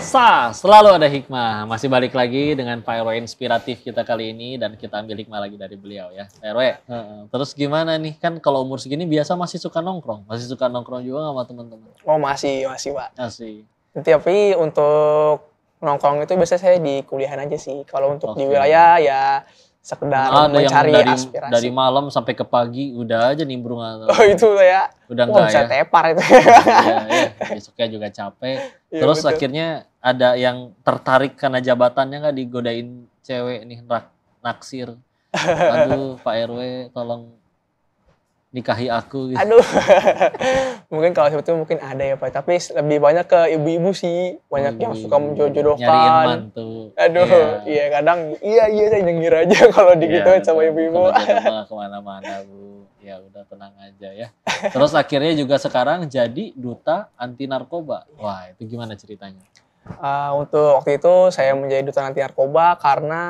Selalu ada hikmah. Masih balik lagi dengan Pak RW inspiratif kita kali ini dan kita ambil hikmah lagi dari beliau ya. Pak RW, terus gimana nih? Kan kalau umur segini biasa masih suka nongkrong. Masih suka nongkrong juga sama teman-teman? Oh masih Pak. Masih. Tapi untuk nongkrong itu biasanya saya di kuliahan aja sih. Kalau untuk di wilayah ya sekedar mencari aspirasi. Dari malam sampai ke pagi udah aja nimbrung. Oh itu ya. Udah enggak bisa ya? tepar itu. Iya. Besoknya juga capek. Terus betul. Akhirnya ada yang tertarik karena jabatannya nggak digodain cewek nih naksir. Aduh Pak RW tolong nikahi aku gitu. Aduh. Mungkin kalau seperti itu mungkin ada ya Pak. Tapi lebih banyak ke ibu-ibu sih. Banyak yang suka menjodohkan. Nyariin mantu. Aduh, iya kadang iya saya nyengir aja kalau digituin sama ibu-ibu. Kalau kemana-mana Bu. Ya udah tenang aja ya. Terus akhirnya juga sekarang jadi duta anti narkoba. Wah itu gimana ceritanya? Untuk waktu itu saya menjadi duta anti narkoba karena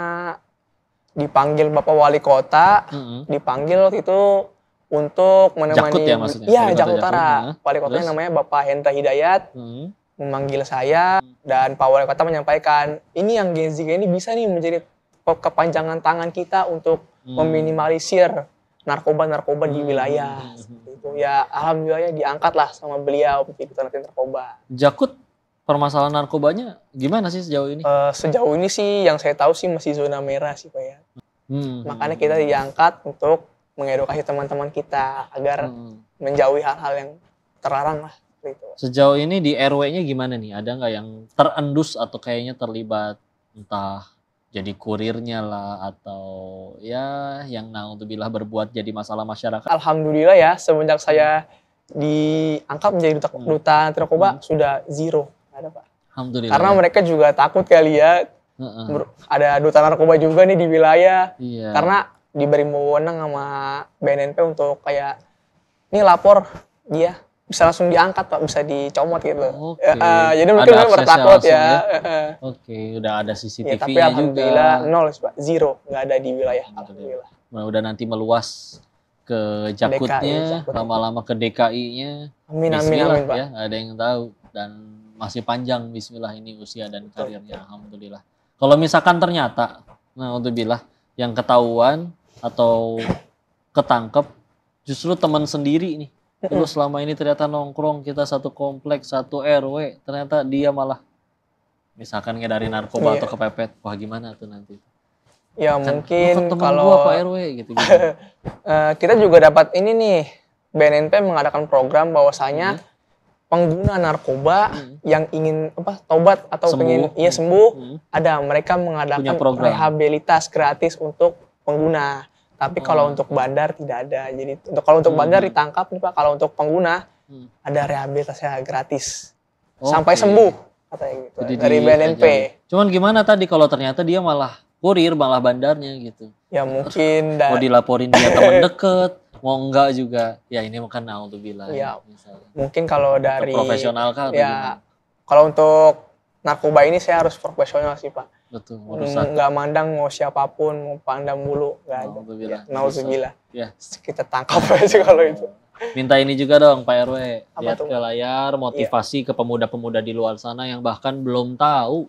dipanggil Bapak Wali Kota. Dipanggil waktu itu untuk menemani. Jakut ya maksudnya? Iya, Jakut Utara. Wali Kotanya namanya Bapak Hendra Hidayat. Memanggil saya dan Pak Wali Kota menyampaikan, ini yang Gen Z ini bisa nih menjadi kepanjangan tangan kita untuk meminimalisir narkoba di wilayah. Itu ya alhamdulillah diangkat lah sama beliau menjadi duta anti narkoba. Jakut permasalahan narkobanya gimana sih sejauh ini? Sejauh ini sih yang saya tahu sih masih zona merah sih Pak ya. Makanya kita diangkat untuk mengedukasi teman-teman kita agar menjauhi hal-hal yang terlarang lah. Gitu. Sejauh ini di RW-nya gimana nih? Ada nggak yang terendus atau kayaknya terlibat entah jadi kurirnya lah atau ya yang naudzubillah berbuat jadi masalah masyarakat? Alhamdulillah ya semenjak saya diangkat menjadi duta anti narkoba sudah zero. Ada Pak. Alhamdulillah. Karena mereka juga takut kali ya. Ada duta narkoba juga nih di wilayah. Iya. Karena diberi wewenang sama BNNP untuk kayak ini lapor dia bisa langsung diangkat Pak, bisa dicomot gitu. Jadi mungkin mereka bertakut ya. Udah ada CCTV-nya tapi alhamdulillah juga. Nol Pak, zero, nggak ada di wilayah. Alhamdulillah. Udah nanti meluas ke Jakutnya, lama-lama ke DKI-nya. Amin Pak. Ya, ada yang tahu dan masih panjang bismillah ini usia dan karirnya alhamdulillah. Kalau misalkan ternyata naudzubillah yang ketahuan atau ketangkep justru teman sendiri nih. Lu selama ini ternyata nongkrong kita satu kompleks, satu RW, ternyata dia malah misalkan ngedari narkoba atau kepepet. Wah gimana tuh nanti? Ya kan, mungkin kalau Pak RW gitu. kita juga dapat ini nih, BNNP mengadakan program bahwasanya pengguna narkoba yang ingin tobat atau pengen sembuh, ada mereka mengadakan rehabilitas gratis untuk pengguna. Tapi kalau untuk bandar tidak ada. Jadi kalau untuk bandar ditangkap nih Pak, kalau untuk pengguna ada rehabilitasnya gratis. Sampai sembuh katanya gitu. Jadi dari BNNP. Cuman gimana tadi kalau ternyata dia malah kurir, malah bandarnya gitu. Ya mungkin mau dilaporin dia teman deket, mau enggak juga. Ya ini bukan naudzubillah. Ya, mungkin kalau dari profesional kan. Ya, kalau untuk narkoba ini saya harus profesional sih Pak. Betul, nggak mandang mau siapapun, mau pandang bulu, nggak ada. Naudzubillah. Ya. Kita tangkap aja kalau itu. Minta ini juga dong Pak RW, lihat ke layar motivasi ke pemuda-pemuda di luar sana yang bahkan belum tahu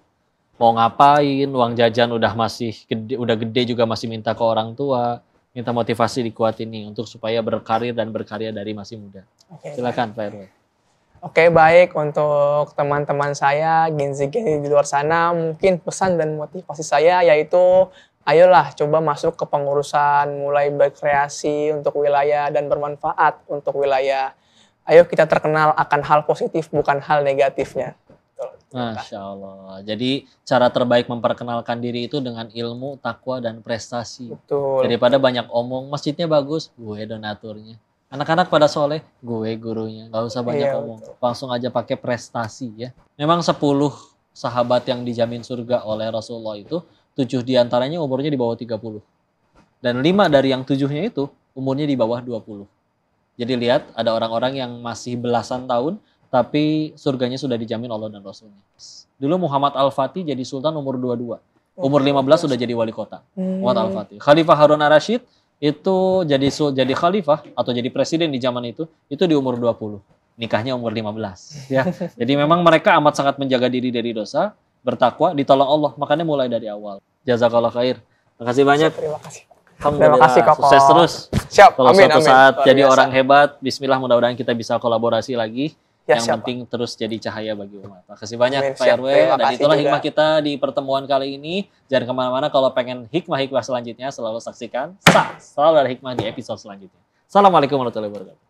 mau ngapain, uang jajan udah gede juga masih minta ke orang tua. Minta motivasi dikuatin nih untuk supaya berkarir dan berkarya dari masih muda. Silakan Pak RW. Oke, baik untuk teman-teman saya, Gen Z di luar sana, mungkin pesan dan motivasi saya yaitu ayolah coba masuk ke pengurusan, mulai berkreasi untuk wilayah dan bermanfaat untuk wilayah. Ayo kita terkenal akan hal positif, bukan hal negatifnya. Masya Allah. Jadi cara terbaik memperkenalkan diri itu dengan ilmu, takwa, dan prestasi. Betul. Daripada banyak omong, masjidnya bagus, gue donaturnya. Anak-anak pada soleh, gue gurunya. Gak usah banyak omong. Betul. Langsung aja pakai prestasi ya. Memang 10 sahabat yang dijamin surga oleh Rasulullah itu, 7 diantaranya umurnya di bawah 30. Dan 5 dari yang 7-nya itu umurnya di bawah 20. Jadi lihat ada orang-orang yang masih belasan tahun, tapi surganya sudah dijamin Allah dan Rasulnya. Dulu Muhammad Al-Fatih jadi sultan umur 22. Umur 15 sudah jadi wali kota. Muhammad Al-Fatih. Khalifah Harun ar-Rasyid itu jadi khalifah atau jadi presiden di zaman itu di umur 20. nikahnya umur 15 ya. Jadi memang mereka amat sangat menjaga diri dari dosa, bertakwa, ditolong Allah. Makanya mulai dari awal. Jazakallah khair. Makasih banyak. Terima kasih. Alhamdulillah. Terima kasih, Koko. Sukses terus. Siap. Kalau Amin, suatu amin. saat Luar jadi biasa. orang hebat, bismillah mudah-mudahan kita bisa kolaborasi lagi. Ya, Yang siap, penting terus jadi cahaya bagi umat. Makasih banyak Amin, Pak siap. RW. Terima Dan kasih itulah juga. hikmah kita di pertemuan kali ini. Jangan kemana-mana, kalau pengen hikmah-hikmah selanjutnya selalu saksikan. Selalu ada hikmah di episode selanjutnya. Assalamualaikum warahmatullahi wabarakatuh.